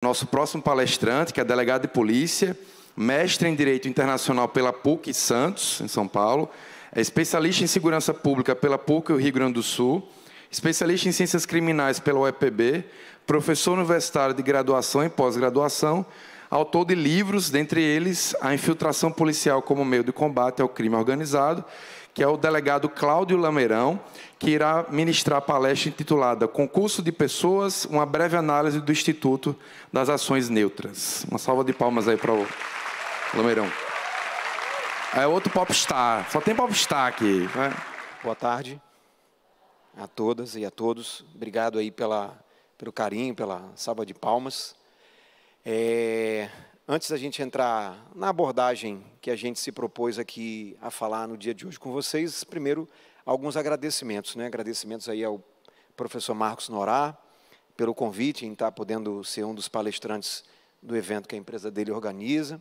Nosso próximo palestrante, que é delegado de polícia, mestre em Direito Internacional pela PUC Santos, em São Paulo, é especialista em Segurança Pública pela PUC, Rio Grande do Sul, especialista em Ciências Criminais pela UEPB, professor universitário de graduação e pós-graduação, autor de livros, dentre eles A Infiltração Policial como Meio de Combate ao Crime Organizado, que é o delegado Cláudio Lameirão, que irá ministrar a palestra intitulada Concurso de Pessoas, uma breve análise do Instituto das Ações Neutras. Uma salva de palmas aí para o Lameirão. É outro popstar, só tem popstar aqui, né? Boa tarde a todas e a todos. Obrigado aí pelo carinho, pela salva de palmas. Antes da gente entrar na abordagem que a gente se propôs aqui a falar no dia de hoje com vocês, primeiro, alguns agradecimentos, né? Agradecimentos aí ao professor Marcos Norá, pelo convite em estar podendo ser um dos palestrantes do evento que a empresa dele organiza.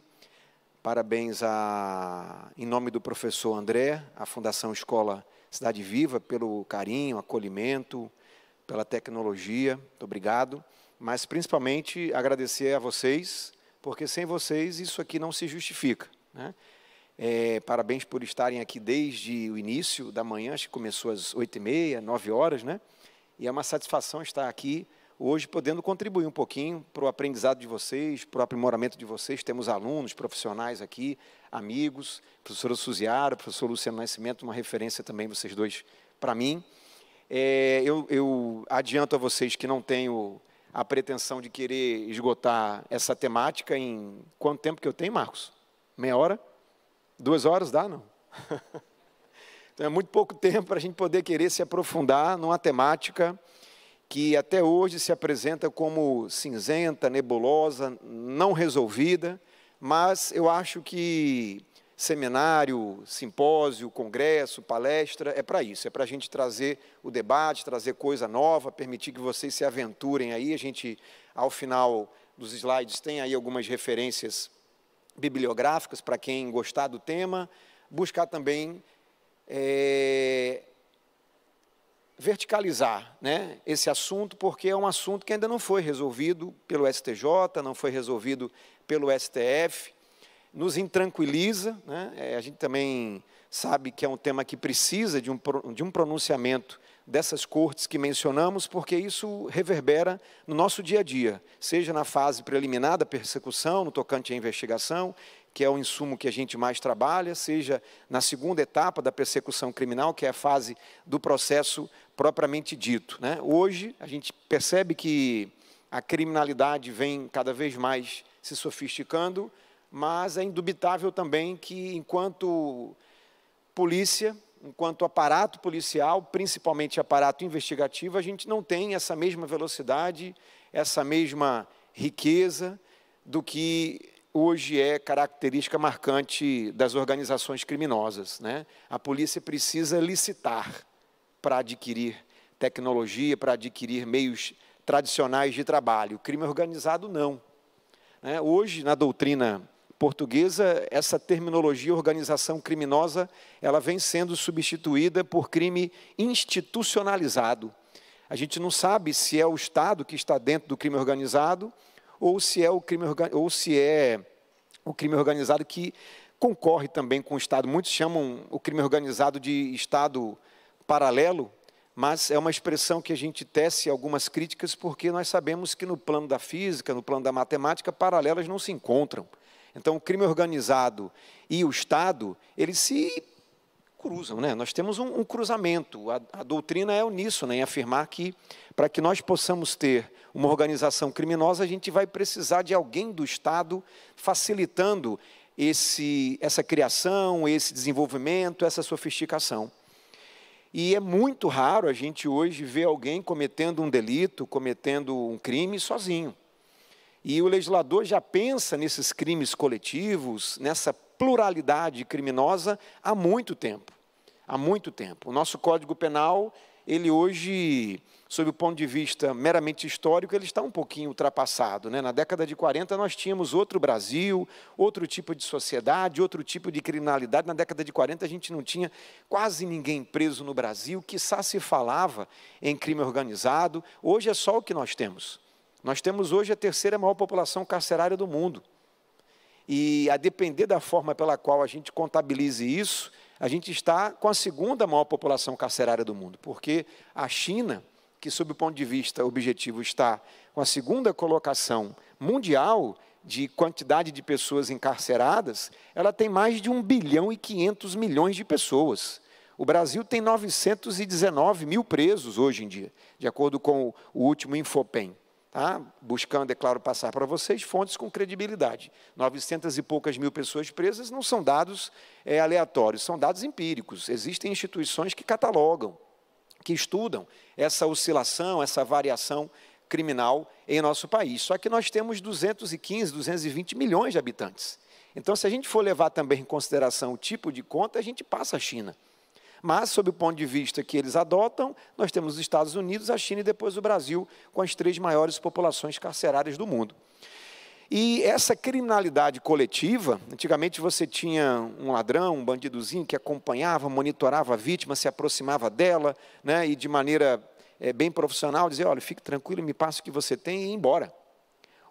Parabéns em nome do professor André, à Fundação Escola Cidade Viva, pelo carinho, acolhimento, pela tecnologia. Muito obrigado. Mas, principalmente, agradecer a vocês, porque sem vocês isso aqui não se justifica, né? Parabéns por estarem aqui desde o início da manhã, acho que começou às 8h30, 9 horas, né? E é uma satisfação estar aqui hoje, podendo contribuir um pouquinho para o aprendizado de vocês, para o aprimoramento de vocês. Temos alunos, profissionais aqui, amigos, professora Suziara, professor Luciano Nascimento, uma referência também, vocês dois, para mim. Eu adianto a vocês que não tenho a pretensão de querer esgotar essa temática em... Quanto tempo que eu tenho, Marcos? Meia hora? 2 horas dá, não? Então, é muito pouco tempo para a gente poder querer se aprofundar numa temática que até hoje se apresenta como cinzenta, nebulosa, não resolvida, mas eu acho que seminário, simpósio, congresso, palestra, é para isso, é para a gente trazer o debate, trazer coisa nova, permitir que vocês se aventurem aí. A gente, ao final dos slides, tem aí algumas referências bibliográficas para quem gostar do tema, buscar também verticalizar, né, esse assunto, porque é um assunto que ainda não foi resolvido pelo STJ, não foi resolvido pelo STF, nos intranquiliza, né? A gente também sabe que é um tema que precisa de um pronunciamento dessas cortes que mencionamos, porque isso reverbera no nosso dia a dia, seja na fase preliminar da persecução, no tocante à investigação, que é o insumo que a gente mais trabalha, seja na segunda etapa da persecução criminal, que é a fase do processo propriamente dito, né? Hoje, a gente percebe que a criminalidade vem cada vez mais se sofisticando, mas é indubitável também que, enquanto polícia, enquanto aparato policial, principalmente aparato investigativo, a gente não tem essa mesma velocidade, essa mesma riqueza do que hoje é característica marcante das organizações criminosas, né? A polícia precisa licitar para adquirir tecnologia, para adquirir meios tradicionais de trabalho. O crime organizado, não, né? Hoje, na doutrina portuguesa, essa terminologia organização criminosa, ela vem sendo substituída por crime institucionalizado. A gente não sabe se é o Estado que está dentro do crime organizado ou se é o crime organizado que concorre também com o Estado. Muitos chamam o crime organizado de Estado paralelo, mas é uma expressão que a gente tece algumas críticas, porque nós sabemos que no plano da física, no plano da matemática, paralelas não se encontram. Então, o crime organizado e o Estado, eles se cruzam, né? Nós temos um cruzamento. A doutrina é uníssona em afirmar que, para que nós possamos ter uma organização criminosa, a gente vai precisar de alguém do Estado facilitando essa criação, esse desenvolvimento, essa sofisticação. E é muito raro a gente hoje ver alguém cometendo um delito, cometendo um crime sozinho. E o legislador já pensa nesses crimes coletivos, nessa pluralidade criminosa há muito tempo. Há muito tempo. O nosso Código Penal, ele hoje, sob o ponto de vista meramente histórico, ele está um pouquinho ultrapassado, né? Na década de 40 nós tínhamos outro Brasil, outro tipo de sociedade, outro tipo de criminalidade. Na década de 40 a gente não tinha quase ninguém preso no Brasil, quiçá se falava em crime organizado. Hoje é só o que nós temos. Nós temos hoje a terceira maior população carcerária do mundo. E a depender da forma pela qual a gente contabilize isso, a gente está com a segunda maior população carcerária do mundo, porque a China, que sob o ponto de vista objetivo está com a segunda colocação mundial de quantidade de pessoas encarceradas, ela tem mais de 1 bilhão e 500 milhões de pessoas. O Brasil tem 919 mil presos hoje em dia, de acordo com o último Infopem. Tá? Buscando, é claro, passar para vocês fontes com credibilidade. 900 e poucas mil pessoas presas não são dados aleatórios, são dados empíricos. Existem instituições que catalogam, que estudam essa oscilação, essa variação criminal em nosso país. Só que nós temos 215, 220 milhões de habitantes. Então, se a gente for levar também em consideração o tipo de conta, a gente passa a China. Mas, sob o ponto de vista que eles adotam, nós temos os Estados Unidos, a China e depois o Brasil, com as 3 maiores populações carcerárias do mundo. E essa criminalidade coletiva, antigamente você tinha um ladrão, um bandidozinho que acompanhava, monitorava a vítima, se aproximava dela, né, e de maneira bem profissional, dizia, olha, fique tranquilo, me passe o que você tem e ir embora.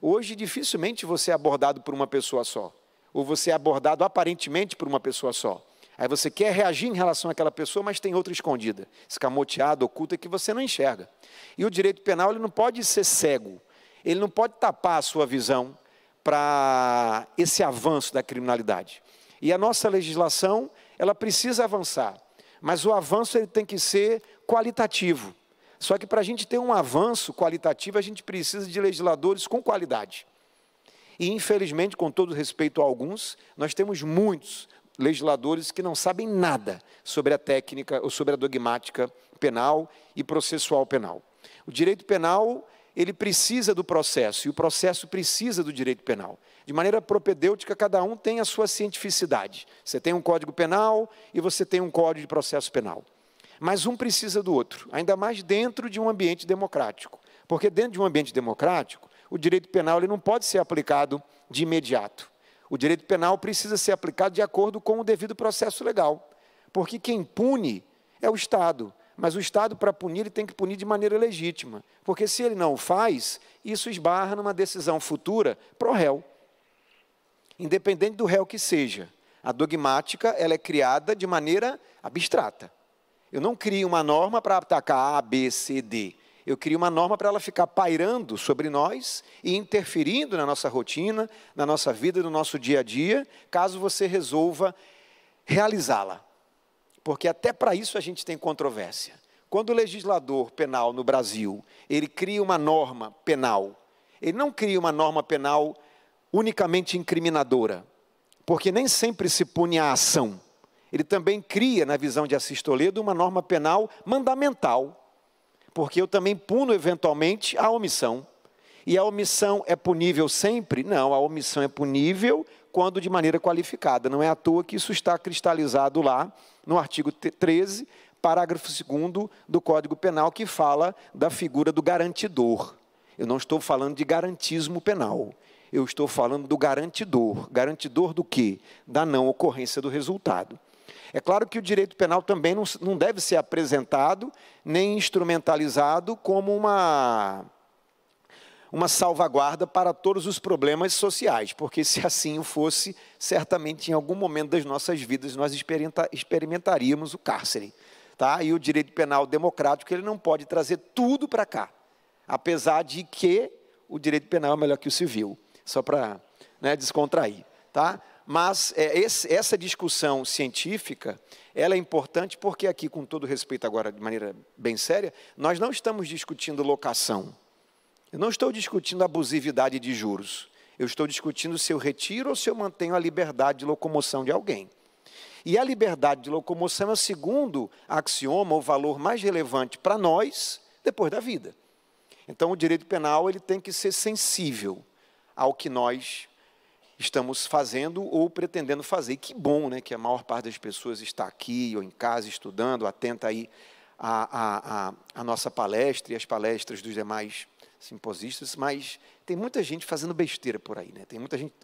Hoje, dificilmente você é abordado por uma pessoa só, ou você é abordado aparentemente por uma pessoa só. Aí você quer reagir em relação àquela pessoa, mas tem outra escondida, escamoteada, oculta, que você não enxerga. E o direito penal ele não pode ser cego, ele não pode tapar a sua visão para esse avanço da criminalidade. E a nossa legislação, ela precisa avançar, mas o avanço ele tem que ser qualitativo. Só que para a gente ter um avanço qualitativo, a gente precisa de legisladores com qualidade. E, infelizmente, com todo respeito a alguns, nós temos muitos legisladores que não sabem nada sobre a técnica ou sobre a dogmática penal e processual penal. O direito penal, ele precisa do processo, e o processo precisa do direito penal. De maneira propedêutica, cada um tem a sua cientificidade. Você tem um código penal e você tem um código de processo penal. Mas um precisa do outro, ainda mais dentro de um ambiente democrático. Porque dentro de um ambiente democrático, o direito penal ele não pode ser aplicado de imediato. O direito penal precisa ser aplicado de acordo com o devido processo legal. Porque quem pune é o Estado. Mas o Estado, para punir, ele tem que punir de maneira legítima. Porque se ele não o faz, isso esbarra numa decisão futura pro réu. Independente do réu que seja. A dogmática ela é criada de maneira abstrata. Eu não crio uma norma para atacar A, B, C, D. Eu crio uma norma para ela ficar pairando sobre nós e interferindo na nossa rotina, na nossa vida, no nosso dia a dia, caso você resolva realizá-la. Porque até para isso a gente tem controvérsia. Quando o legislador penal no Brasil, ele cria uma norma penal, ele não cria uma norma penal unicamente incriminadora, porque nem sempre se pune a ação. Ele também cria, na visão de Assis Toledo, uma norma penal mandamental, porque eu também puno, eventualmente, a omissão. E a omissão é punível sempre? Não, a omissão é punível quando de maneira qualificada. Não é à toa que isso está cristalizado lá, no artigo 13, parágrafo 2º do Código Penal, que fala da figura do garantidor. Eu não estou falando de garantismo penal. Eu estou falando do garantidor. Garantidor do quê? Da não ocorrência do resultado. É claro que o direito penal também não deve ser apresentado nem instrumentalizado como uma salvaguarda para todos os problemas sociais, porque se assim o fosse, certamente em algum momento das nossas vidas nós experimentaríamos o cárcere. Tá? E o direito penal democrático ele não pode trazer tudo para cá, apesar de que o direito penal é melhor que o civil, só para descontrair. Tá? Mas essa discussão científica, ela é importante porque aqui, com todo respeito agora, de maneira bem séria, nós não estamos discutindo locação. Eu não estou discutindo abusividade de juros. Eu estou discutindo se eu retiro ou se eu mantenho a liberdade de locomoção de alguém. E a liberdade de locomoção é o segundo axioma, o valor mais relevante para nós, depois da vida. Então, o direito penal ele tem que ser sensível ao que nós estamos fazendo ou pretendendo fazer. E que bom, né, que a maior parte das pessoas está aqui ou em casa estudando, atenta aí à nossa palestra e às palestras dos demais simposistas, mas tem muita gente fazendo besteira por aí, né? Tem muita gente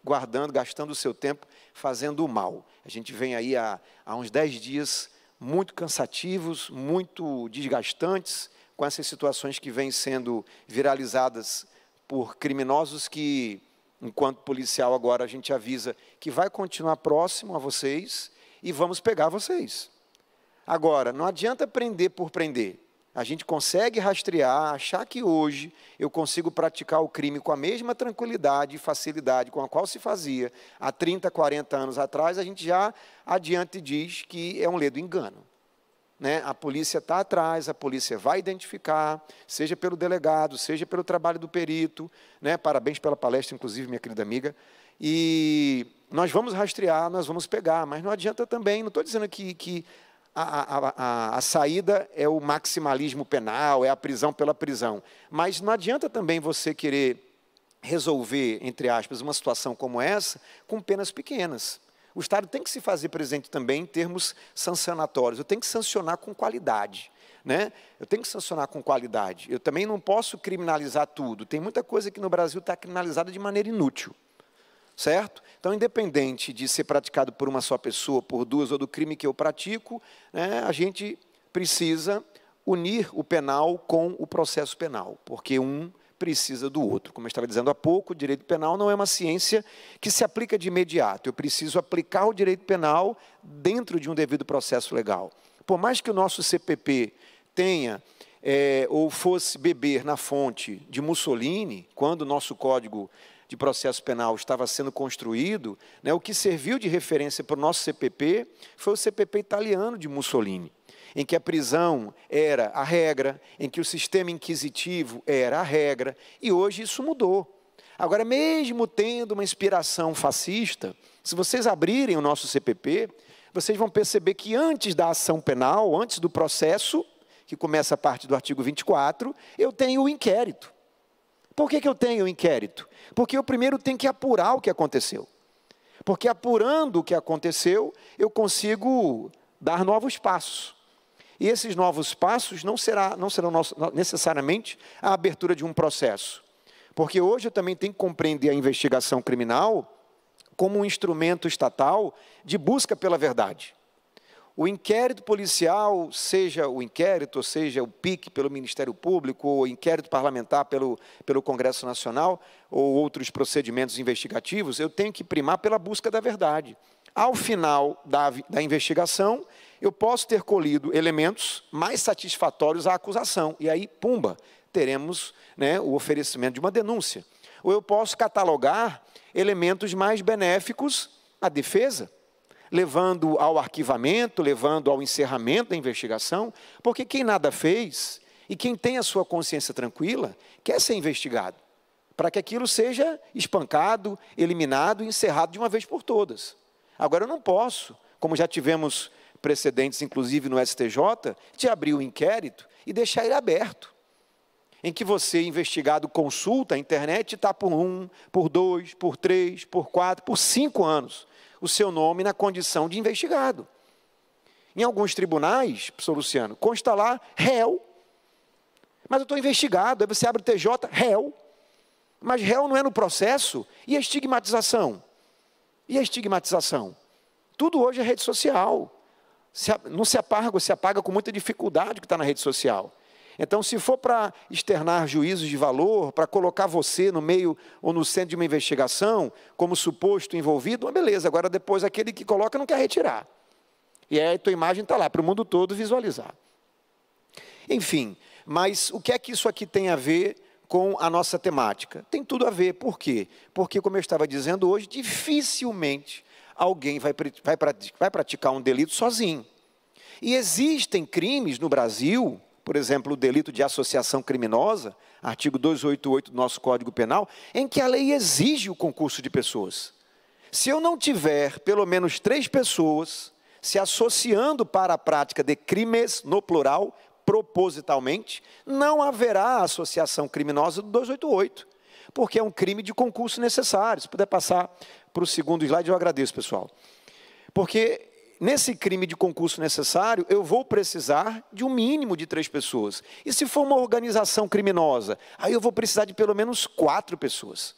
gastando o seu tempo fazendo o mal. A gente vem aí há uns 10 dias muito cansativos, muito desgastantes, com essas situações que vêm sendo viralizadas por criminosos que, enquanto policial agora, a gente avisa que vai continuar próximo a vocês e vamos pegar vocês. Agora, não adianta prender por prender. A gente consegue rastrear, achar que hoje eu consigo praticar o crime com a mesma tranquilidade e facilidade com a qual se fazia há 30, 40 anos atrás, a gente já adiante diz que é um ledo engano. Né? A polícia está atrás, a polícia vai identificar, seja pelo delegado, seja pelo trabalho do perito. Né? Parabéns pela palestra, inclusive, minha querida amiga. E nós vamos rastrear, nós vamos pegar, mas não adianta também, não estou dizendo que a saída é o maximalismo penal, é a prisão pela prisão. Mas não adianta também você querer resolver, entre aspas, uma situação como essa com penas pequenas. O Estado tem que se fazer presente também em termos sancionatórios. Eu tenho que sancionar com qualidade. Né? Eu tenho que sancionar com qualidade. Eu também não posso criminalizar tudo. Tem muita coisa que no Brasil está criminalizada de maneira inútil. Certo? Então, independente de ser praticado por uma só pessoa, por duas, ou do crime que eu pratico, né, a gente precisa unir o penal com o processo penal, porque um precisa do outro. Como eu estava dizendo há pouco, o direito penal não é uma ciência que se aplica de imediato. Eu preciso aplicar o direito penal dentro de um devido processo legal. Por mais que o nosso CPP tenha ou fosse beber na fonte de Mussolini, quando o nosso Código de Processo Penal estava sendo construído, né, o que serviu de referência para o nosso CPP foi o CPP italiano de Mussolini, em que a prisão era a regra, em que o sistema inquisitivo era a regra, e hoje isso mudou. Agora, mesmo tendo uma inspiração fascista, se vocês abrirem o nosso CPP, vocês vão perceber que antes da ação penal, antes do processo, que começa a partir do artigo 24, eu tenho o inquérito. Por que eu tenho o inquérito? Porque eu primeiro tenho que apurar o que aconteceu. Porque apurando o que aconteceu, eu consigo dar novos passos. E esses novos passos não serão necessariamente a abertura de um processo. Porque hoje eu também tenho que compreender a investigação criminal como um instrumento estatal de busca pela verdade. O inquérito policial, seja o inquérito, ou seja o PIC pelo Ministério Público, ou inquérito parlamentar pelo Congresso Nacional, ou outros procedimentos investigativos, eu tenho que primar pela busca da verdade. Ao final da investigação, eu posso ter colhido elementos mais satisfatórios à acusação, e aí, pumba, teremos, né, o oferecimento de uma denúncia. Ou eu posso catalogar elementos mais benéficos à defesa, levando ao arquivamento, levando ao encerramento da investigação, porque quem nada fez e quem tem a sua consciência tranquila quer ser investigado, para que aquilo seja espancado, eliminado e encerrado de uma vez por todas. Agora, eu não posso, como já tivemos precedentes, inclusive no STJ, de abrir o inquérito e deixar ele aberto, em que você, investigado, consulta a internet e está por 1, por 2, por 3, por 4, por 5 anos, o seu nome na condição de investigado. Em alguns tribunais, professor Luciano, consta lá réu. Mas eu estou investigado, aí você abre o TJ, réu. Mas réu não é no processo. E a estigmatização? E a estigmatização? Tudo hoje é rede social. Não se apaga com muita dificuldade que está na rede social. Então, se for para externar juízos de valor, para colocar você no meio ou no centro de uma investigação, como suposto envolvido, beleza. Agora, depois, aquele que coloca não quer retirar. E aí a tua imagem está lá, para o mundo todo visualizar. Enfim, mas o que é que isso aqui tem a ver com a nossa temática? Tem tudo a ver. Por quê? Porque, como eu estava dizendo hoje, dificilmente alguém vai praticar um delito sozinho. E existem crimes no Brasil, por exemplo, o delito de associação criminosa, artigo 288 do nosso Código Penal, em que a lei exige o concurso de pessoas. Se eu não tiver pelo menos 3 pessoas se associando para a prática de crimes, no plural, propositalmente, não haverá associação criminosa do 288, porque é um crime de concurso necessário. Se puder passar para o segundo slide, eu agradeço, pessoal. Porque nesse crime de concurso necessário, eu vou precisar de um mínimo de 3 pessoas. E se for uma organização criminosa, aí eu vou precisar de pelo menos 4 pessoas.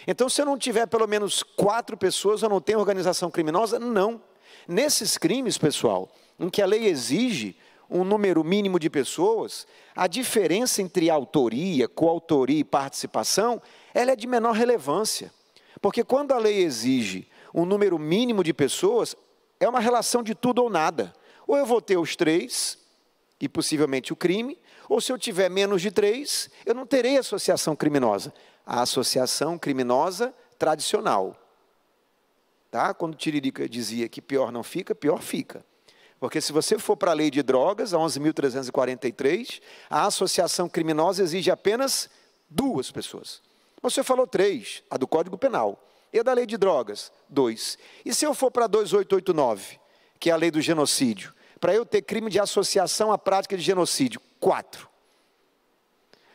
Então, se eu não tiver pelo menos 4 pessoas, eu não tenho organização criminosa? Não. Nesses crimes, pessoal, em que a lei exige um número mínimo de pessoas, a diferença entre autoria, coautoria e participação, ela é de menor relevância. Porque quando a lei exige um número mínimo de pessoas, é uma relação de tudo ou nada. Ou eu vou ter os 3, e possivelmente o crime, ou se eu tiver menos de 3, eu não terei associação criminosa. A associação criminosa tradicional. Tá? Quando Tiririca dizia que pior não fica, pior fica. Porque se você for para a lei de drogas, a 11.343, a associação criminosa exige apenas 2 pessoas. Mas você falou 3, a do Código Penal. E a da lei de drogas? 2. E se eu for para 2889, que é a lei do genocídio, para eu ter crime de associação à prática de genocídio? 4.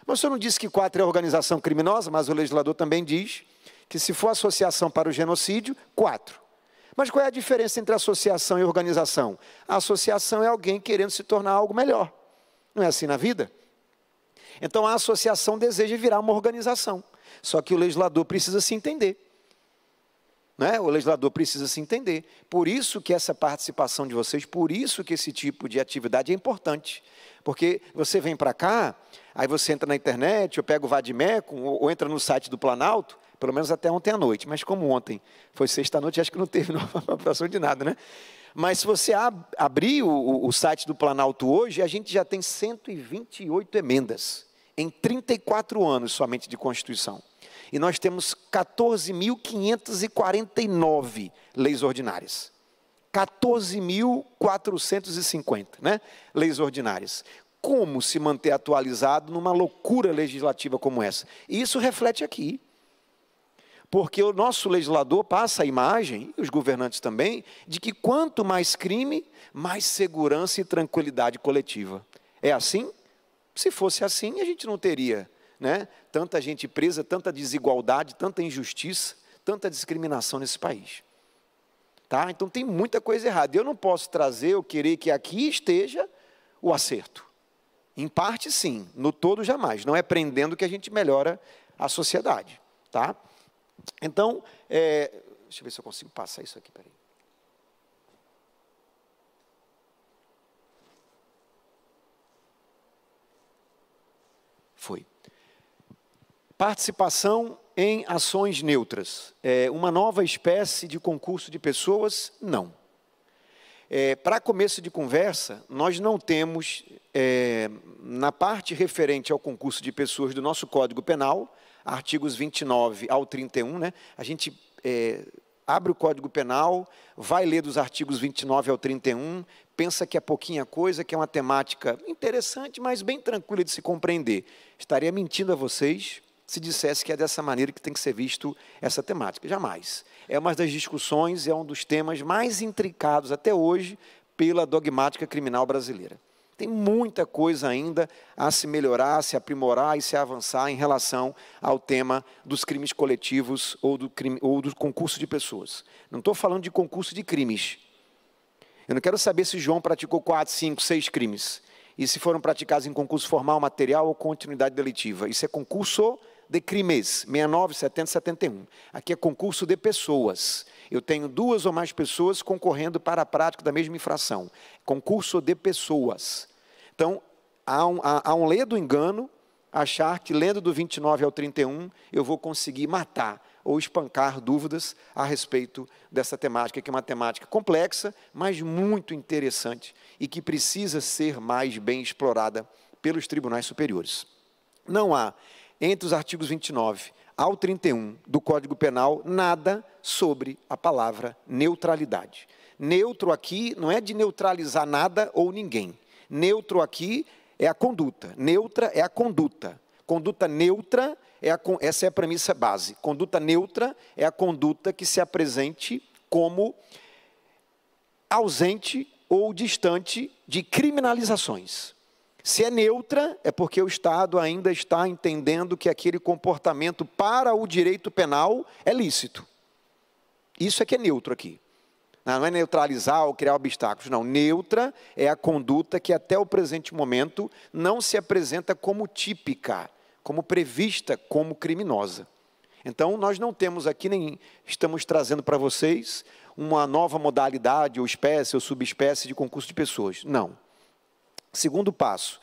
Mas o senhor não disse que 4 é organização criminosa, mas o legislador também diz que se for associação para o genocídio, 4. Mas qual é a diferença entre associação e organização? A associação é alguém querendo se tornar algo melhor. Não é assim na vida? Então a associação deseja virar uma organização. Só que o legislador precisa se entender. Né? O legislador precisa se entender. Por isso que essa participação de vocês, por isso que esse tipo de atividade é importante. Porque você vem para cá, aí você entra na internet, eu pego o Vadimeco, ou entra no site do Planalto, pelo menos até ontem à noite. Mas como ontem foi sexta-noite, acho que não teve aprovação de nada, né? Mas se você abrir o site do Planalto hoje, a gente já tem 128 emendas, em 34 anos somente de Constituição. E nós temos 14.549 leis ordinárias. 14.450, né? Leis ordinárias. Como se manter atualizado numa loucura legislativa como essa? E isso reflete aqui. Porque o nosso legislador passa a imagem, e os governantes também, de que quanto mais crime, mais segurança e tranquilidade coletiva. É assim? Se fosse assim, a gente não teria, né, tanta gente presa, tanta desigualdade, tanta injustiça, tanta discriminação nesse país. Tá? Então tem muita coisa errada. Eu não posso trazer ou querer que aqui esteja o acerto. Em parte, sim. No todo, jamais. Não é prendendo que a gente melhora a sociedade. Tá? Então, deixa eu ver se eu consigo passar isso aqui. Peraí. Foi. Participação em ações neutras. Uma nova espécie de concurso de pessoas? Não. Para começo de conversa, nós não temos, na parte referente ao concurso de pessoas do nosso Código Penal, artigos 29 ao 31, né? A gente abre o Código Penal, vai ler dos artigos 29 ao 31, pensa que é pouquinha coisa, que é uma temática interessante, mas bem tranquila de se compreender. Estaria mentindo a vocês se dissesse que é dessa maneira que tem que ser visto essa temática. Jamais. É uma das discussões, é um dos temas mais intricados até hoje pela dogmática criminal brasileira. Tem muita coisa ainda a se melhorar, a se aprimorar e se avançar em relação ao tema dos crimes coletivos ou do concurso de pessoas. Não estou falando de concurso de crimes. Eu não quero saber se João praticou 4, 5, 6 crimes. E se foram praticados em concurso formal, material ou continuidade delitiva. Isso é concurso de crimes, 69, 70, 71. Aqui é concurso de pessoas. Eu tenho 2 ou mais pessoas concorrendo para a prática da mesma infração. Concurso de pessoas. Então, há um ledo engano, achar que lendo do 29 ao 31, eu vou conseguir matar ou espancar dúvidas a respeito dessa temática, que é uma temática complexa, mas muito interessante e que precisa ser mais bem explorada pelos tribunais superiores. Não há, entre os artigos 29 ao 31 do Código Penal, nada sobre a palavra neutralidade. Neutro aqui não é de neutralizar nada ou ninguém. Neutro aqui é a conduta. Neutra é a conduta. Conduta neutra, essa é a premissa base. Conduta neutra é a conduta que se apresente como ausente ou distante de criminalizações. Se é neutra, é porque o Estado ainda está entendendo que aquele comportamento para o direito penal é lícito. Isso é que é neutro aqui. Não é neutralizar ou criar obstáculos, não. Neutra é a conduta que até o presente momento não se apresenta como típica, como prevista como criminosa. Então, nós não temos aqui, nem estamos trazendo para vocês uma nova modalidade, ou espécie, ou subespécie de concurso de pessoas. Não. Segundo passo,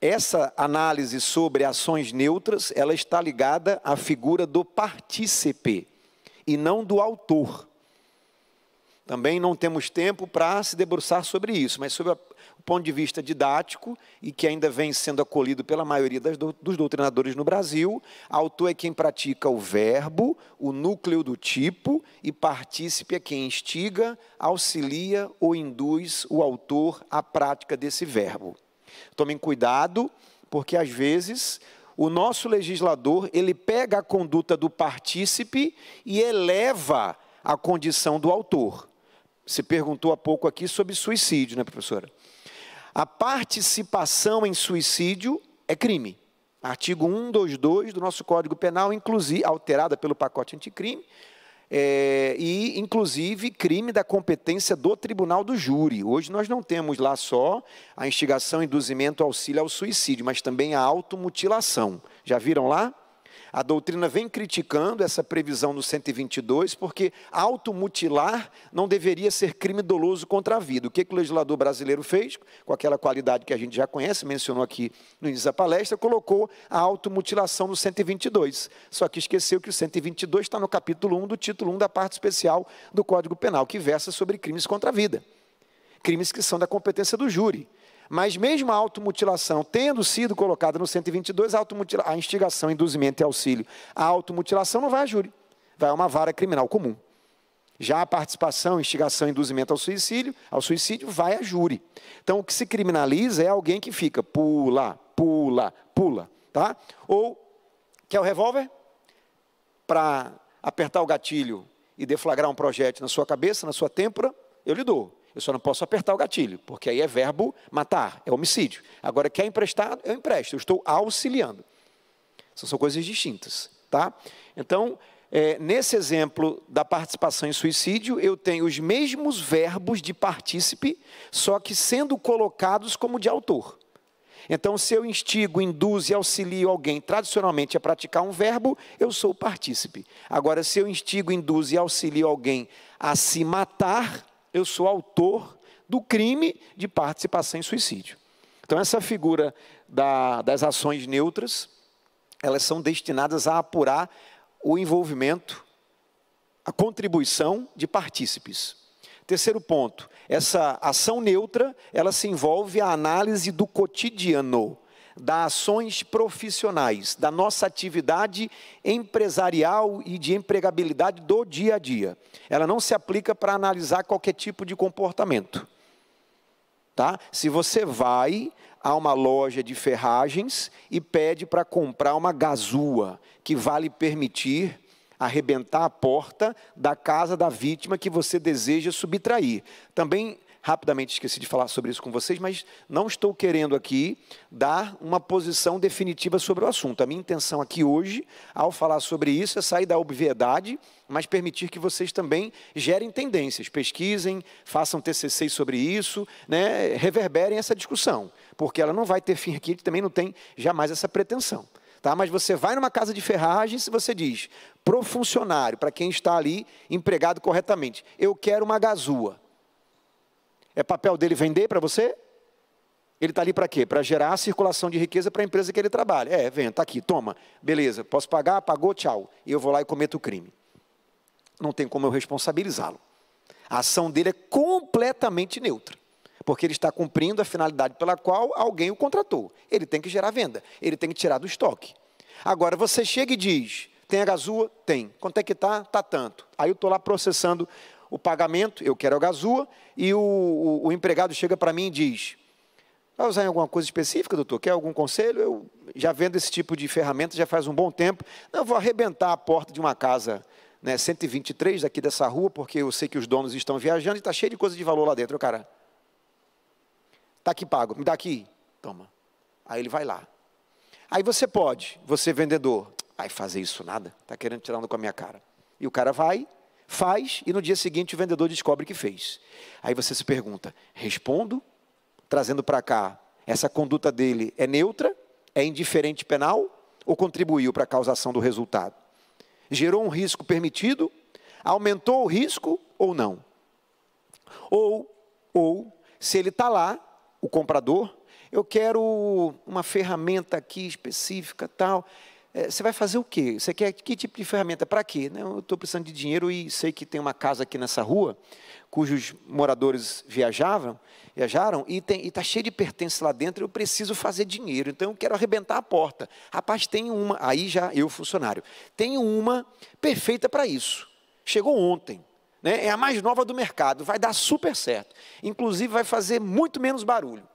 essa análise sobre ações neutras, ela está ligada à figura do partícipe e não do autor. Também não temos tempo para se debruçar sobre isso, mas sobre o ponto de vista didático, e que ainda vem sendo acolhido pela maioria dos doutrinadores no Brasil, autor é quem pratica o verbo, o núcleo do tipo, e partícipe é quem instiga, auxilia ou induz o autor à prática desse verbo. Tomem cuidado, porque às vezes o nosso legislador, ele pega a conduta do partícipe e eleva a condição do autor. Você perguntou há pouco aqui sobre suicídio, né, professora? A participação em suicídio é crime. Artigo 122 do nosso Código Penal, inclusive, alterada pelo pacote anticrime, e, inclusive, crime da competência do tribunal do júri. Hoje nós não temos lá só a instigação, induzimento, auxílio ao suicídio, mas também a automutilação. Já viram lá? A doutrina vem criticando essa previsão no 122, porque automutilar não deveria ser crime doloso contra a vida. O que o legislador brasileiro fez, com aquela qualidade que a gente já conhece, mencionou aqui no início da palestra, colocou a automutilação no 122. Só que esqueceu que o 122 está no capítulo 1 do título 1 da parte especial do Código Penal, que versa sobre crimes contra a vida. Crimes que são da competência do júri. Mas mesmo a automutilação tendo sido colocada no 122, a instigação, induzimento e auxílio, a automutilação não vai a júri, vai a uma vara criminal comum. Já a participação, instigação, induzimento ao suicídio vai a júri. Então, o que se criminaliza é alguém que fica pula, pula, pula, tá? Ou quer o revólver para apertar o gatilho e deflagrar um projétil na sua cabeça, na sua têmpora, eu lhe dou. Eu só não posso apertar o gatilho, porque aí é verbo matar, é homicídio. Agora, quer emprestado? Eu empresto, eu estou auxiliando. São coisas distintas, tá? Então, nesse exemplo da participação em suicídio, eu tenho os mesmos verbos de partícipe, só que sendo colocados como de autor. Então, se eu instigo, induzo e auxilio alguém tradicionalmente a praticar um verbo, eu sou o partícipe. Agora, se eu instigo, induzo e auxilio alguém a se matar, eu sou autor do crime de participação em suicídio. Então, essa figura das ações neutras, elas são destinadas a apurar o envolvimento, a contribuição de partícipes. Terceiro ponto, essa ação neutra, ela se envolve a análise do cotidiano, das ações profissionais, da nossa atividade empresarial e de empregabilidade do dia a dia. Ela não se aplica para analisar qualquer tipo de comportamento. Tá? Se você vai a uma loja de ferragens e pede para comprar uma gazua, que vai lhe permitir arrebentar a porta da casa da vítima que você deseja subtrair. Também, rapidamente esqueci de falar sobre isso com vocês, mas não estou querendo aqui dar uma posição definitiva sobre o assunto. A minha intenção aqui hoje, ao falar sobre isso, é sair da obviedade, mas permitir que vocês também gerem tendências, pesquisem, façam TCCs sobre isso, né, reverberem essa discussão, porque ela não vai ter fim aqui, também não tem jamais essa pretensão. Tá? Mas você vai numa casa de ferragens e você diz, pro funcionário, para quem está ali empregado corretamente, eu quero uma gazua. É papel dele vender para você? Ele está ali para quê? Para gerar a circulação de riqueza para a empresa que ele trabalha. Vem, está aqui, toma, beleza, posso pagar? Pagou, tchau. E eu vou lá e cometo o crime. Não tem como eu responsabilizá-lo. A ação dele é completamente neutra, porque ele está cumprindo a finalidade pela qual alguém o contratou. Ele tem que gerar venda, ele tem que tirar do estoque. Agora, você chega e diz, tem a gazua? Tem. Quanto é que está? Está tanto. Aí eu estou lá processando o pagamento, eu quero a gazua, e o empregado chega para mim e diz, vai usar em alguma coisa específica, doutor? Quer algum conselho? Eu já vendo esse tipo de ferramenta já faz um bom tempo. Não, eu vou arrebentar a porta de uma casa, né, 123 daqui dessa rua, porque eu sei que os donos estão viajando e está cheio de coisa de valor lá dentro. Cara, está aqui pago, me dá aqui. Toma. Aí ele vai lá. Aí você vendedor, vai fazer isso nada? Está querendo tirar onda com a minha cara. E o cara vai, faz, e no dia seguinte o vendedor descobre que fez. Aí você se pergunta, respondo, trazendo para cá, essa conduta dele é neutra, é indiferente penal, ou contribuiu para a causação do resultado? Gerou um risco permitido? Aumentou o risco ou não? Ou se ele está lá, o comprador, eu quero uma ferramenta aqui específica, tal. Você vai fazer o quê? Você quer que tipo de ferramenta? Para quê? Eu estou precisando de dinheiro e sei que tem uma casa aqui nessa rua, cujos moradores viajaram e está cheio de pertences lá dentro, eu preciso fazer dinheiro, então eu quero arrebentar a porta. Rapaz, tem uma, aí já eu, funcionário, tenho uma perfeita para isso. Chegou ontem, né? É a mais nova do mercado, vai dar super certo. Inclusive vai fazer muito menos barulho.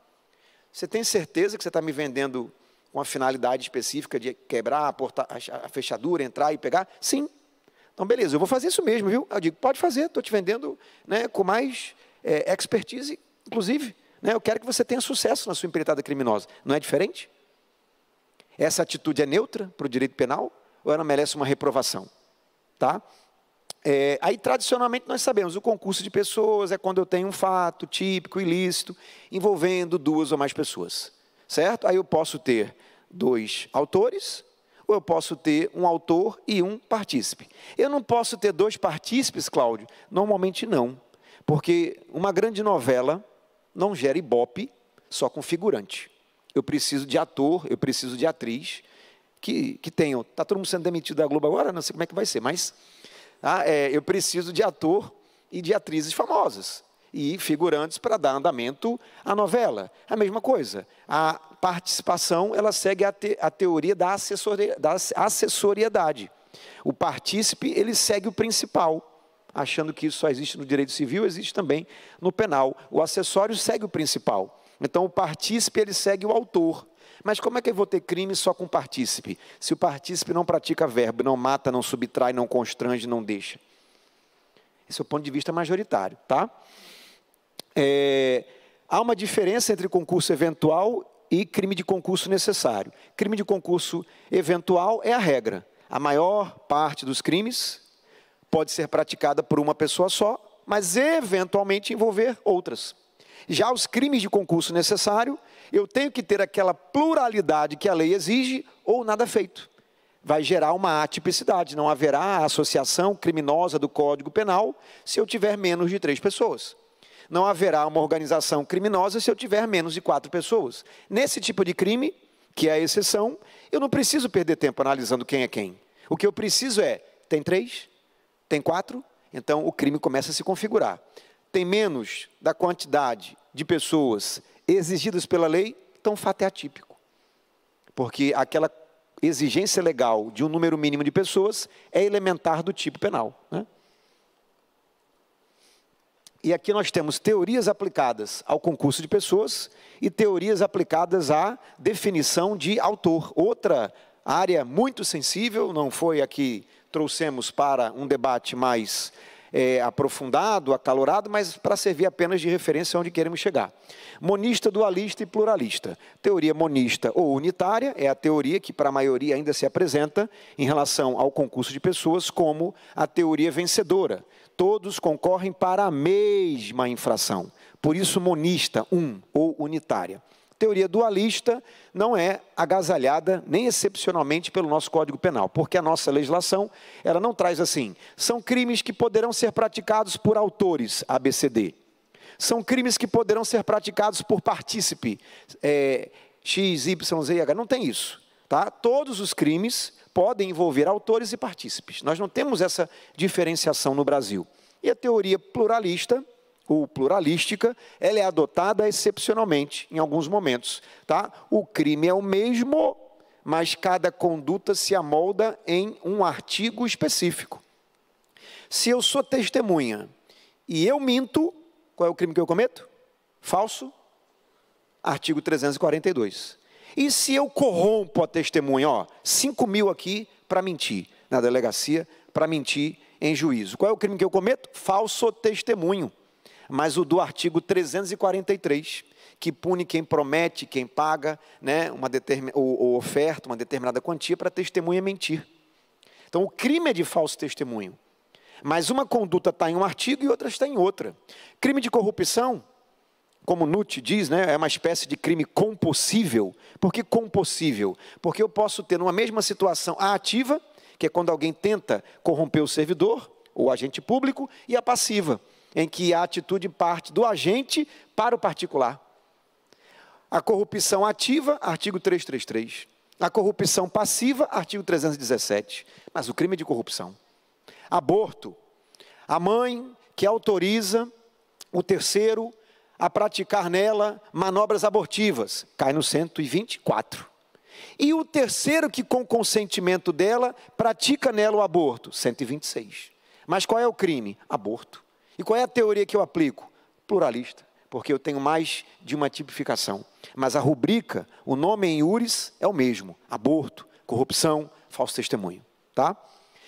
Você tem certeza que você está me vendendo com a finalidade específica de quebrar a fechadura, entrar e pegar? Sim. Então, beleza, eu vou fazer isso mesmo, viu? Eu digo, pode fazer, estou te vendendo, né, com mais expertise, inclusive. Né, eu quero que você tenha sucesso na sua empreitada criminosa. Não é diferente? Essa atitude é neutra para o direito penal ou ela merece uma reprovação? Tá? Aí, tradicionalmente, nós sabemos, o concurso de pessoas é quando eu tenho um fato típico, ilícito, envolvendo 2 ou mais pessoas. Certo? Aí eu posso ter 2 autores, ou eu posso ter um autor e um partícipe. Eu não posso ter 2 partícipes, Cláudio? Normalmente não, porque uma grande novela não gera ibope só com figurante. Eu preciso de ator, eu preciso de atriz, que tenham... Está todo mundo sendo demitido da Globo agora? Não sei como é que vai ser, mas eu preciso de ator e de atrizes famosas. E figurantes para dar andamento à novela. A mesma coisa. A participação, ela segue a teoria da assessoriedade. O partícipe, ele segue o principal. Achando que isso só existe no direito civil, existe também no penal. O acessório segue o principal. Então, o partícipe, ele segue o autor. Mas como é que eu vou ter crime só com partícipe? Se o partícipe não pratica verbo, não mata, não subtrai, não constrange, não deixa. Esse é o ponto de vista majoritário, tá? Há uma diferença entre concurso eventual e crime de concurso necessário. Crime de concurso eventual é a regra. A maior parte dos crimes pode ser praticada por uma pessoa só, mas eventualmente envolver outras. Já os crimes de concurso necessário, eu tenho que ter aquela pluralidade que a lei exige ou nada feito. Vai gerar uma atipicidade, não haverá associação criminosa do Código Penal se eu tiver menos de 3 pessoas. Não haverá uma organização criminosa se eu tiver menos de 4 pessoas. Nesse tipo de crime, que é a exceção, eu não preciso perder tempo analisando quem é quem. O que eu preciso tem 3? Tem 4? Então, o crime começa a se configurar. Tem menos da quantidade de pessoas exigidas pela lei, então o fato é atípico. Porque aquela exigência legal de um número mínimo de pessoas é elementar do tipo penal, né? E aqui nós temos teorias aplicadas ao concurso de pessoas e teorias aplicadas à definição de autor. Outra área muito sensível, não foi aqui, trouxemos para um debate mais aprofundado, acalorado, mas para servir apenas de referência onde queremos chegar. Monista, dualista e pluralista. Teoria monista ou unitária é a teoria que para a maioria ainda se apresenta em relação ao concurso de pessoas como a teoria vencedora. Todos concorrem para a mesma infração. Por isso, monista, ou unitária. Teoria dualista não é agasalhada nem excepcionalmente pelo nosso Código Penal, porque a nossa legislação, ela não traz assim, são crimes que poderão ser praticados por autores, ABCD. São crimes que poderão ser praticados por partícipe, X, Y, Z, H, não tem isso. Tá? Todos os crimes podem envolver autores e partícipes. Nós não temos essa diferenciação no Brasil. E a teoria pluralista, ou pluralística, ela é adotada excepcionalmente em alguns momentos. Tá? O crime é o mesmo, mas cada conduta se amolda em um artigo específico. Se eu sou testemunha e eu minto, qual é o crime que eu cometo? Falso, artigo 342. E se eu corrompo a testemunha, 5 mil aqui para mentir, na delegacia, para mentir em juízo. Qual é o crime que eu cometo? Falso testemunho. Mas o do artigo 343, que pune quem promete, quem paga, né, ou oferta uma determinada quantia para testemunha mentir. Então, o crime é de falso testemunho. Mas uma conduta está em um artigo e outra está em outra. Crime de corrupção, como Nutt diz, né, é uma espécie de crime compossível. Por que compossível? Porque eu posso ter numa mesma situação a ativa, que é quando alguém tenta corromper o servidor, ou agente público, e a passiva, em que a atitude parte do agente para o particular. A corrupção ativa, artigo 333. A corrupção passiva, artigo 317. Mas o crime é de corrupção. Aborto. A mãe que autoriza o terceiro a praticar nela manobras abortivas, cai no 124. E o terceiro que, com consentimento dela, pratica nela o aborto, 126. Mas qual é o crime? Aborto. E qual é a teoria que eu aplico? Pluralista, porque eu tenho mais de uma tipificação. Mas a rubrica, o nome em iuris é o mesmo: aborto, corrupção, falso testemunho. Tá?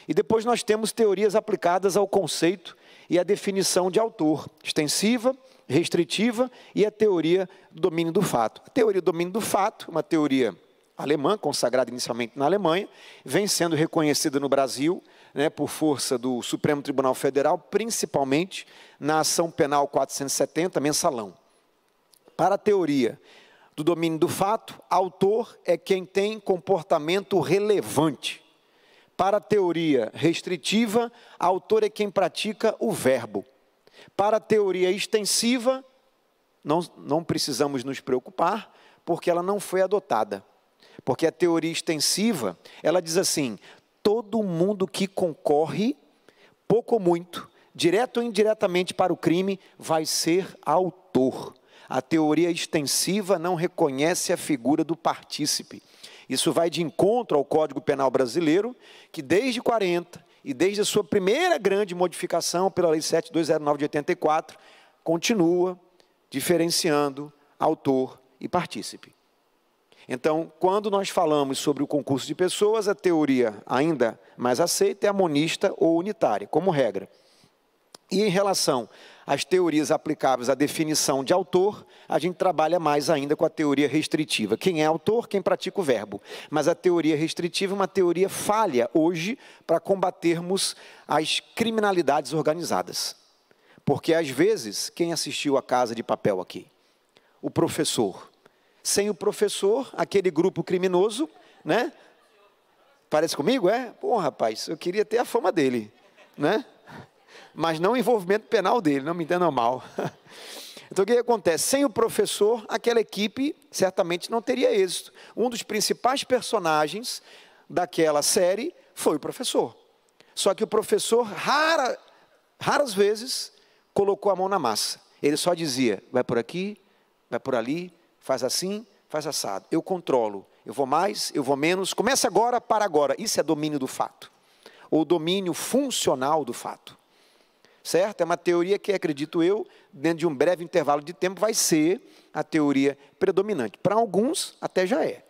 E depois nós temos teorias aplicadas ao conceito e à definição de autor, extensiva, restritiva e a teoria do domínio do fato. A teoria do domínio do fato, uma teoria alemã, consagrada inicialmente na Alemanha, vem sendo reconhecida no Brasil, né, por força do Supremo Tribunal Federal, principalmente na ação penal 470, mensalão. Para a teoria do domínio do fato, autor é quem tem comportamento relevante. Para a teoria restritiva, autor é quem pratica o verbo. Para a teoria extensiva, não precisamos nos preocupar, porque ela não foi adotada. Porque a teoria extensiva, ela diz assim: todo mundo que concorre, pouco ou muito, direto ou indiretamente para o crime, vai ser autor. A teoria extensiva não reconhece a figura do partícipe. Isso vai de encontro ao Código Penal brasileiro, que desde 40 e desde a sua primeira grande modificação pela Lei 7209 de 84, continua diferenciando autor e partícipe. Então, quando nós falamos sobre o concurso de pessoas, a teoria ainda mais aceita é a monista ou unitária, como regra. E em relação às teorias aplicáveis à definição de autor, a gente trabalha mais ainda com a teoria restritiva. Quem é autor? Quem pratica o verbo. Mas a teoria restritiva é uma teoria falha hoje para combatermos as criminalidades organizadas. Porque, às vezes, quem assistiu a Casa de Papel aqui? O professor. Sem o professor, aquele grupo criminoso, né? Parece comigo, é? Pô, rapaz, eu queria ter a fama dele, né? Mas não o envolvimento penal dele, não me entendam mal. Então, o que acontece? Sem o professor, aquela equipe certamente não teria êxito. Um dos principais personagens daquela série foi o professor. Só que o professor, raras vezes, colocou a mão na massa. Ele só dizia: vai por aqui, vai por ali, faz assim, faz assado. Eu controlo, eu vou mais, eu vou menos. Começa agora, para agora. Isso é domínio do fato. Ou domínio funcional do fato. Certo? É uma teoria que, acredito eu, dentro de um breve intervalo de tempo, vai ser a teoria predominante. Para alguns, até já é.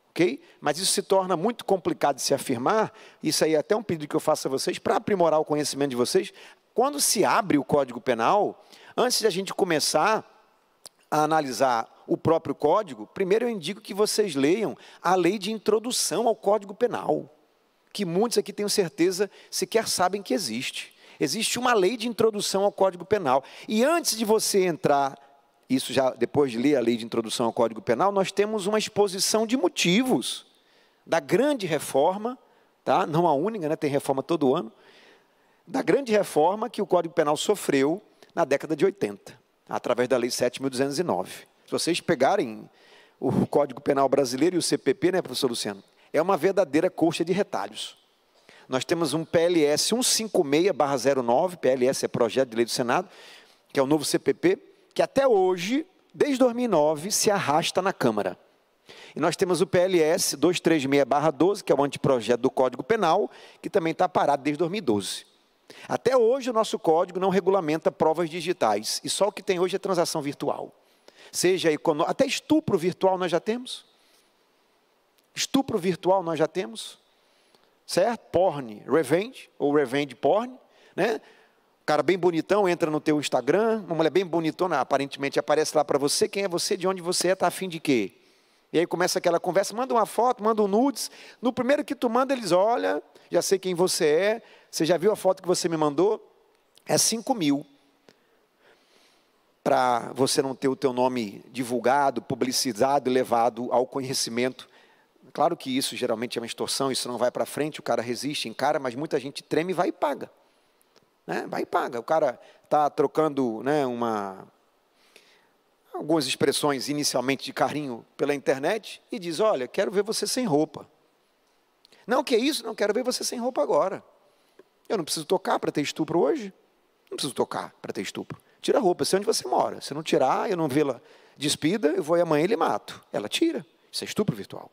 Ok? Mas isso se torna muito complicado de se afirmar. Isso aí é até um pedido que eu faço a vocês, para aprimorar o conhecimento de vocês. Quando se abre o Código Penal, antes de a gente começar a analisar o próprio Código, primeiro eu indico que vocês leiam a lei de introdução ao Código Penal, que muitos aqui, tenho certeza, sequer sabem que existe. Existe uma lei de introdução ao Código Penal. E antes de você entrar, isso já depois de ler a lei de introdução ao Código Penal, nós temos uma exposição de motivos da grande reforma, tá? Não a única, né? Tem reforma todo ano, da grande reforma que o Código Penal sofreu na década de 80, através da Lei 7.209. Se vocês pegarem o Código Penal brasileiro e o CPP, né, professor Luciano, é uma verdadeira coxa de retalhos. Nós temos um PLS 156/09, PLS é projeto de lei do Senado, que é o novo CPP, que até hoje, desde 2009, se arrasta na Câmara. E nós temos o PLS 236/12, que é o anteprojeto do Código Penal, que também está parado desde 2012. Até hoje o nosso código não regulamenta provas digitais, e só o que tem hoje é transação virtual. Seja até estupro virtual nós já temos. Estupro virtual nós já temos. Certo? Porn, revenge, ou revenge porn, né? O cara bem bonitão entra no teu Instagram, uma mulher bem bonitona, aparentemente aparece lá para você, quem é você, de onde você é, está afim de quê? E aí começa aquela conversa, manda uma foto, manda um nudes, no primeiro que tu manda eles, olha, já sei quem você é, você já viu a foto que você me mandou? É 5.000. Para você não ter o teu nome divulgado, publicizado e levado ao conhecimento. Claro que isso geralmente é uma extorsão, isso não vai para frente, o cara resiste, encara, mas muita gente treme e vai e paga. Né? Vai e paga. O cara está trocando, né, algumas expressões inicialmente de carinho pela internet e diz, olha, quero ver você sem roupa. Não, que é isso? Não quero ver você sem roupa agora. Eu não preciso tocar para ter estupro hoje? Não preciso tocar para ter estupro. Tira a roupa, eu sei onde você mora. Se não tirar, eu não vê-la despida, eu vou amanhã e lhe mato. Ela tira. Isso é estupro virtual.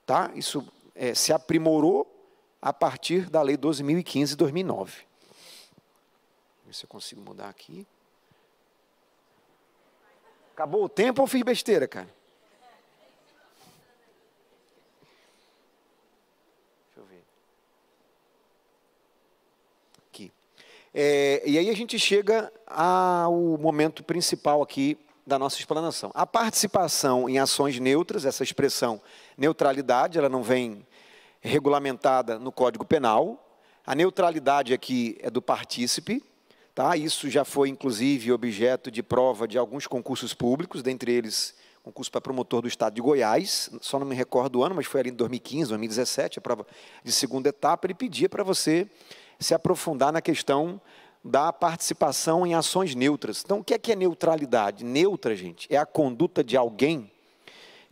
Tá? Isso se aprimorou a partir da Lei 12.015 de 2009. Ver se eu consigo mudar aqui. Acabou o tempo ou fiz besteira, cara? Deixa eu ver. Aqui. E aí a gente chega ao momento principal aqui da nossa explanação. A participação em ações neutras, essa expressão neutralidade, ela não vem regulamentada no Código Penal. A neutralidade aqui é do partícipe, tá? Isso já foi, inclusive, objeto de prova de alguns concursos públicos, dentre eles, concurso para promotor do Estado de Goiás, só não me recordo o ano, mas foi ali em 2015, 2017, a prova de segunda etapa, ele pedia para você se aprofundar na questão da participação em ações neutras. Então, o que é neutralidade? Neutra, gente, é a conduta de alguém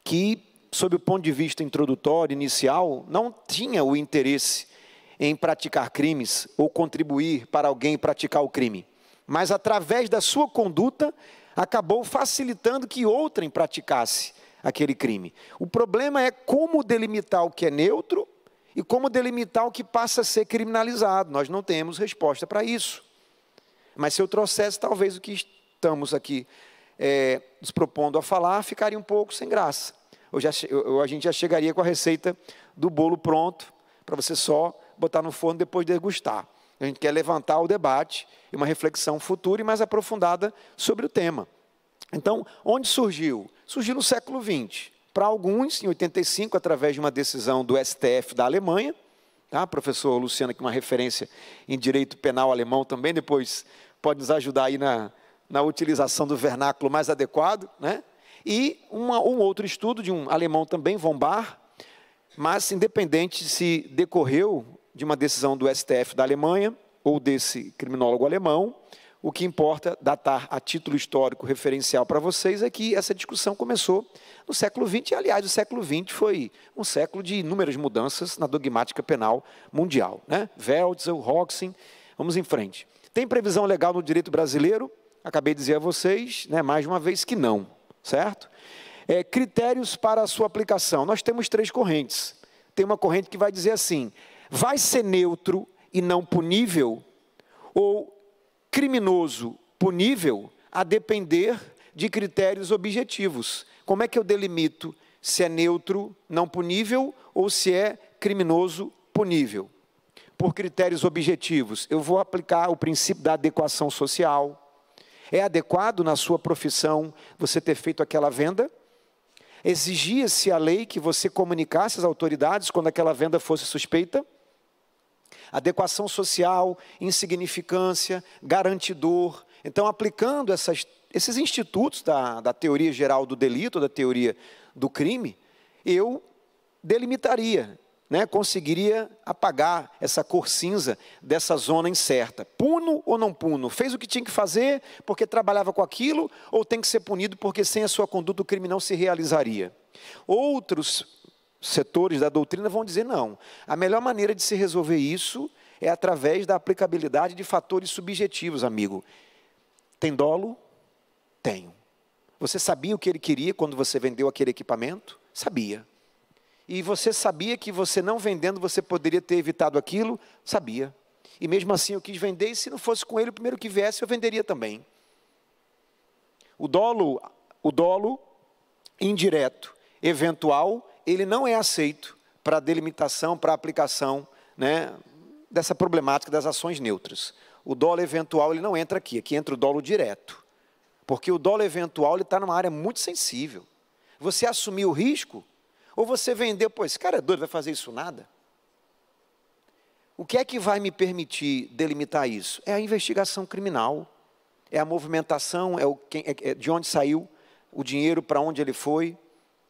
que, sob o ponto de vista introdutório, inicial, não tinha o interesse em praticar crimes ou contribuir para alguém praticar o crime, mas, através da sua conduta, acabou facilitando que outrem praticasse aquele crime. O problema é como delimitar o que é neutro e como delimitar o que passa a ser criminalizado. Nós não temos resposta para isso. Mas se eu trouxesse, talvez o que estamos aqui nos propondo a falar, ficaria um pouco sem graça. A gente já chegaria com a receita do bolo pronto, para você só botar no forno depois de degustar. A gente quer levantar o debate e uma reflexão futura e mais aprofundada sobre o tema. Então, onde surgiu? Surgiu no século XX. Para alguns, em 85, através de uma decisão do STF da Alemanha, tá? Professor Luciano, aqui uma referência em direito penal alemão também, depois pode nos ajudar aí na utilização do vernáculo mais adequado, né? E um outro estudo de um alemão também, von Bahr, mas independente se decorreu de uma decisão do STF da Alemanha ou desse criminólogo alemão, o que importa datar a título histórico referencial para vocês é que essa discussão começou no século XX, e, aliás, o século XX foi um século de inúmeras mudanças na dogmática penal mundial, né? Welzel, Roxen, vamos em frente. Tem previsão legal no direito brasileiro? Acabei de dizer a vocês, né, mais uma vez, que não, certo? Critérios para a sua aplicação. Nós temos 3 correntes. Tem uma corrente que vai dizer assim, vai ser neutro e não punível, ou criminoso punível, a depender de critérios objetivos. Como é que eu delimito se é neutro, não punível, ou se é criminoso punível? Por critérios objetivos, eu vou aplicar o princípio da adequação social. É adequado na sua profissão você ter feito aquela venda? Exigia-se a lei que você comunicasse às autoridades quando aquela venda fosse suspeita? Adequação social, insignificância, garantidor. Então, aplicando esses institutos da teoria geral do delito, da teoria do crime, eu delimitaria, né, conseguiria apagar essa cor cinza dessa zona incerta. Puno ou não puno? Fez o que tinha que fazer porque trabalhava com aquilo, ou tem que ser punido porque sem a sua conduta o crime não se realizaria? Outros setores da doutrina vão dizer não. A melhor maneira de se resolver isso é através da aplicabilidade de fatores subjetivos, amigo. Tem dolo? Tenho. Você sabia o que ele queria quando você vendeu aquele equipamento? Sabia. E você sabia que você não vendendo, você poderia ter evitado aquilo? Sabia. E mesmo assim eu quis vender, e se não fosse com ele, o primeiro que viesse, eu venderia também. O dolo indireto, eventual, ele não é aceito para a delimitação, para a aplicação, né, dessa problemática das ações neutras. O dolo eventual ele não entra aqui, aqui entra o dolo direto. Porque o dolo eventual ele está numa área muito sensível. Você assumir o risco, ou você vender, pô, esse cara é doido, vai fazer isso nada? O que é que vai me permitir delimitar isso? É a investigação criminal, é a movimentação, é de onde saiu o dinheiro, para onde ele foi,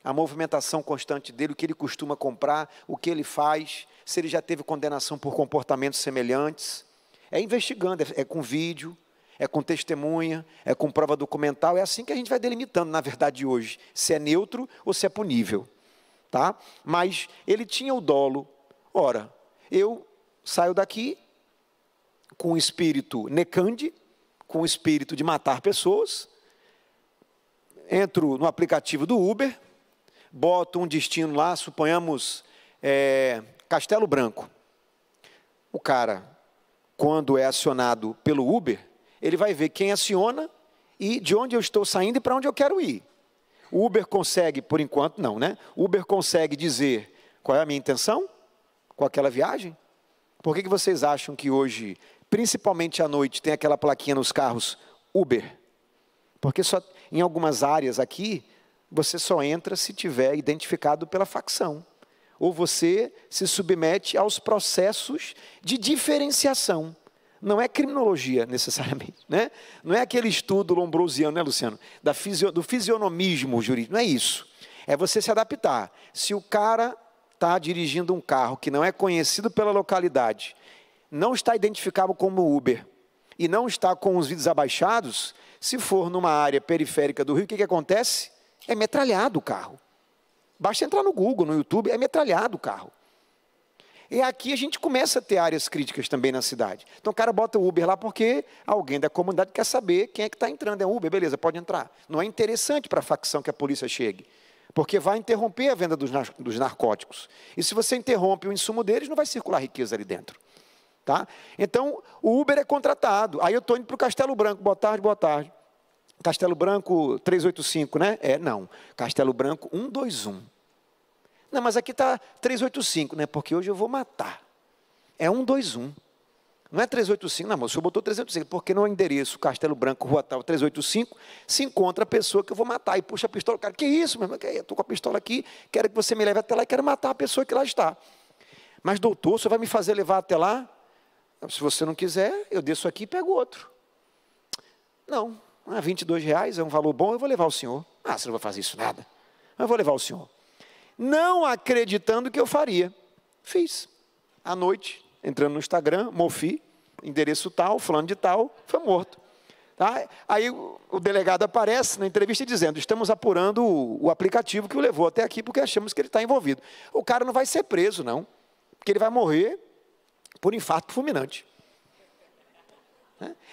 a movimentação constante dele, o que ele costuma comprar, o que ele faz, se ele já teve condenação por comportamentos semelhantes. É investigando, é com vídeo, é com testemunha, é com prova documental. É assim que a gente vai delimitando, na verdade, hoje, se é neutro ou se é punível. Tá? Mas ele tinha o dolo. Ora, eu saio daqui com o espírito necande, com o espírito de matar pessoas, entro no aplicativo do Uber, boto um destino lá, suponhamos Castelo Branco. O cara, quando é acionado pelo Uber, ele vai ver quem aciona e de onde eu estou saindo e para onde eu quero ir. O Uber consegue, por enquanto não, né? O Uber consegue dizer qual é a minha intenção com aquela viagem? Por que vocês acham que hoje, principalmente à noite, tem aquela plaquinha nos carros Uber? Porque só em algumas áreas aqui, você só entra se tiver identificado pela facção. Ou você se submete aos processos de diferenciação. Não é criminologia, necessariamente, né? Não é aquele estudo lombrosiano, né, Luciano? Do fisionomismo jurídico, não é isso. É você se adaptar. Se o cara está dirigindo um carro que não é conhecido pela localidade, não está identificado como Uber, e não está com os vidros abaixados, se for numa área periférica do Rio, o que acontece? É metralhado o carro. Basta entrar no Google, no YouTube, é metralhado o carro. E aqui a gente começa a ter áreas críticas também na cidade. Então o cara bota o Uber lá porque alguém da comunidade quer saber quem é que está entrando. É Uber, beleza, pode entrar. Não é interessante para a facção que a polícia chegue, porque vai interromper a venda dos narcóticos. E se você interrompe o insumo deles, não vai circular riqueza ali dentro. Tá? Então, o Uber é contratado. Aí eu estou indo para o Castelo Branco. Boa tarde, boa tarde. Castelo Branco 385, né? Não. Castelo Branco 121. Não, mas aqui está 385, né? Porque hoje eu vou matar. É 121. Não é 385, não, mas o senhor botou 385, porque no endereço Castelo Branco, Rua Tal, 385, se encontra a pessoa que eu vou matar. E puxa a pistola. Cara, que isso, meu irmão? Eu estou com a pistola aqui, quero que você me leve até lá e quero matar a pessoa que lá está. Mas, doutor, o senhor vai me fazer levar até lá? Se você não quiser, eu desço aqui e pego outro. Não, R$22 é um valor bom, eu vou levar o senhor. Ah, você não vai fazer isso nada. Eu vou levar o senhor. Não acreditando que eu faria. Fiz. À noite, entrando no Instagram, Mofi, endereço tal, fulano de tal, foi morto. Tá? Aí o delegado aparece na entrevista dizendo, estamos apurando o aplicativo que o levou até aqui, porque achamos que ele está envolvido. O cara não vai ser preso, não, porque ele vai morrer por infarto fulminante.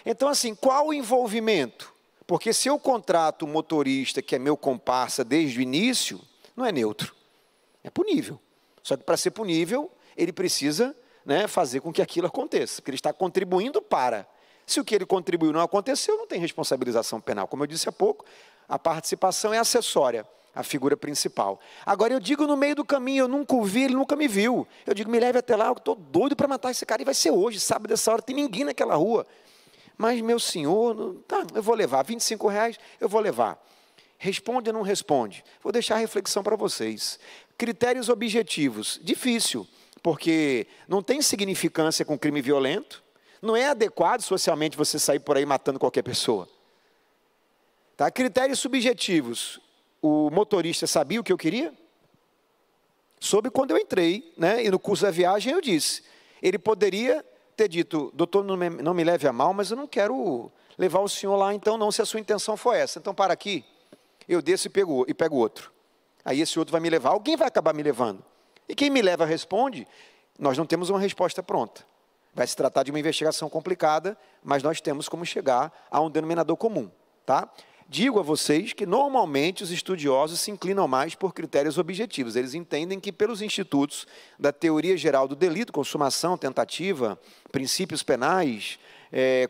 Então, assim, qual o envolvimento? Porque se eu contrato um motorista que é meu comparsa desde o início, não é neutro, é punível. Só que para ser punível, ele precisa, né, fazer com que aquilo aconteça, porque ele está contribuindo para. Se o que ele contribuiu não aconteceu, não tem responsabilização penal. Como eu disse há pouco, a participação é acessória, a figura principal. Agora, eu digo no meio do caminho, eu nunca o vi, ele nunca me viu. Eu digo, me leve até lá, eu estou doido para matar esse cara, e vai ser hoje, sábado, dessa hora, tem ninguém naquela rua. Mas, meu senhor, tá, eu vou levar, R$25, eu vou levar. Responde ou não responde? Vou deixar a reflexão para vocês. Critérios objetivos, difícil, porque não tem significância com crime violento, não é adequado socialmente você sair por aí matando qualquer pessoa. Tá? Critérios subjetivos, o motorista sabia o que eu queria? Soube quando eu entrei, né? E no curso da viagem eu disse, ele poderia ter dito, doutor, não me leve a mal, mas eu não quero levar o senhor lá, então não, se a sua intenção for essa. Então, para aqui, eu desço e pego outro. Aí esse outro vai me levar, alguém vai acabar me levando. E quem me leva responde, nós não temos uma resposta pronta. Vai se tratar de uma investigação complicada, mas nós temos como chegar a um denominador comum. Tá? Digo a vocês que, normalmente, os estudiosos se inclinam mais por critérios objetivos. Eles entendem que, pelos institutos da teoria geral do delito, consumação, tentativa, princípios penais,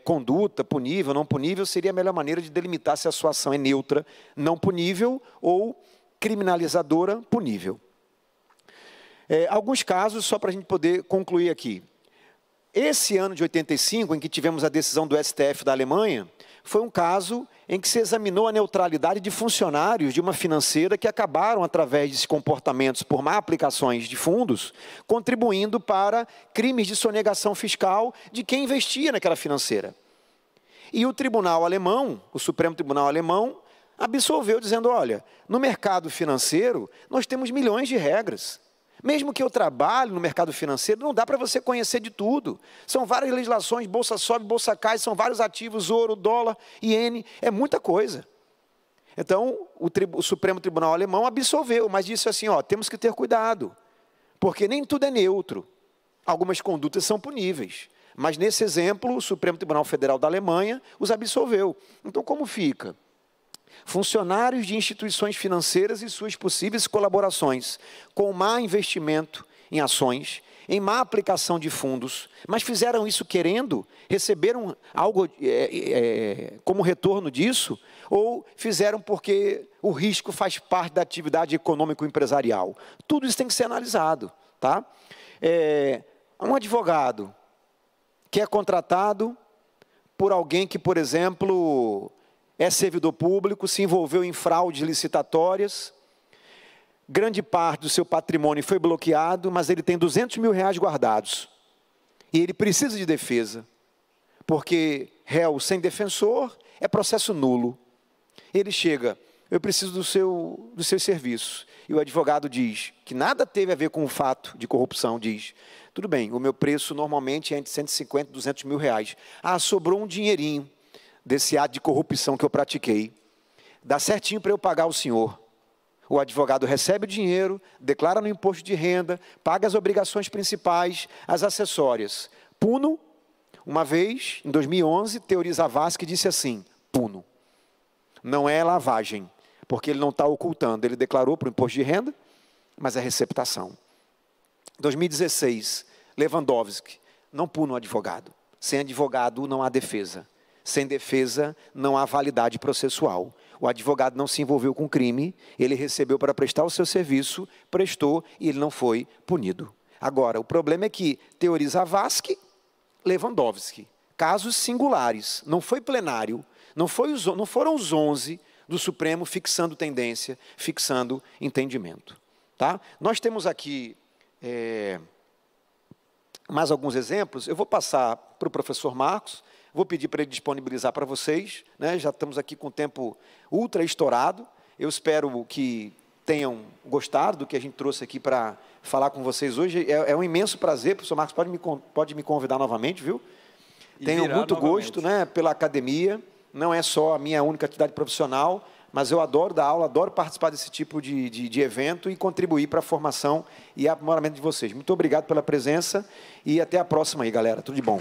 conduta, punível, não punível, seria a melhor maneira de delimitar se a sua ação é neutra, não punível, ou criminalizadora, punível. Alguns casos, só para a gente poder concluir aqui. Esse ano de 85, em que tivemos a decisão do STF da Alemanha, foi um caso em que se examinou a neutralidade de funcionários de uma financeira que acabaram, através de comportamentos por má aplicações de fundos, contribuindo para crimes de sonegação fiscal de quem investia naquela financeira. E o tribunal alemão, o Supremo Tribunal Alemão, absolveu dizendo, olha, no mercado financeiro nós temos milhões de regras. Mesmo que eu trabalhe no mercado financeiro, não dá para você conhecer de tudo. São várias legislações, bolsa sobe, bolsa cai, são vários ativos, ouro, dólar, iene, é muita coisa. Então, o Supremo Tribunal Alemão absolveu, mas disse assim, ó, temos que ter cuidado, porque nem tudo é neutro. Algumas condutas são puníveis, mas nesse exemplo, o Supremo Tribunal Federal da Alemanha os absolveu. Então, como fica? Funcionários de instituições financeiras e suas possíveis colaborações com má investimento em ações, em má aplicação de fundos, mas fizeram isso querendo, receberam algo como retorno disso, ou fizeram porque o risco faz parte da atividade econômico-empresarial. Tudo isso tem que ser analisado. Tá? Um advogado que é contratado por alguém que, por exemplo, é servidor público, se envolveu em fraudes licitatórias, grande parte do seu patrimônio foi bloqueado, mas ele tem R$200 mil guardados. E ele precisa de defesa, porque réu sem defensor é processo nulo. Ele chega, eu preciso do seu serviço. E o advogado diz que nada teve a ver com o fato de corrupção, diz, tudo bem, o meu preço normalmente é entre 150 e R$200 mil. Ah, sobrou um dinheirinho desse ato de corrupção que eu pratiquei. Dá certinho para eu pagar o senhor. O advogado recebe o dinheiro, declara no imposto de renda, paga as obrigações principais, as acessórias. Puno, uma vez, em 2011, Teori Zavascki disse assim, puno. Não é lavagem, porque ele não está ocultando. Ele declarou para o imposto de renda, mas é receptação. 2016, Lewandowski, não puno o advogado. Sem advogado não há defesa. Sem defesa, não há validade processual. O advogado não se envolveu com crime, ele recebeu para prestar o seu serviço, prestou e ele não foi punido. Agora, o problema é que Teori Zavascki, Lewandowski, casos singulares, não foi plenário, não foram os 11 do Supremo fixando tendência, fixando entendimento. Tá? Nós temos aqui mais alguns exemplos, eu vou passar para o professor Marcos, vou pedir para ele disponibilizar para vocês, né? Já estamos aqui com o tempo ultra estourado. Eu espero que tenham gostado do que a gente trouxe aqui para falar com vocês hoje. É um imenso prazer, professor Marcos, pode me convidar novamente, viu? Tenho muito gosto, né, pela academia, não é só a minha única atividade profissional, mas eu adoro dar aula, adoro participar desse tipo de evento e contribuir para a formação e aprimoramento de vocês. Muito obrigado pela presença e até a próxima aí, galera. Tudo de bom.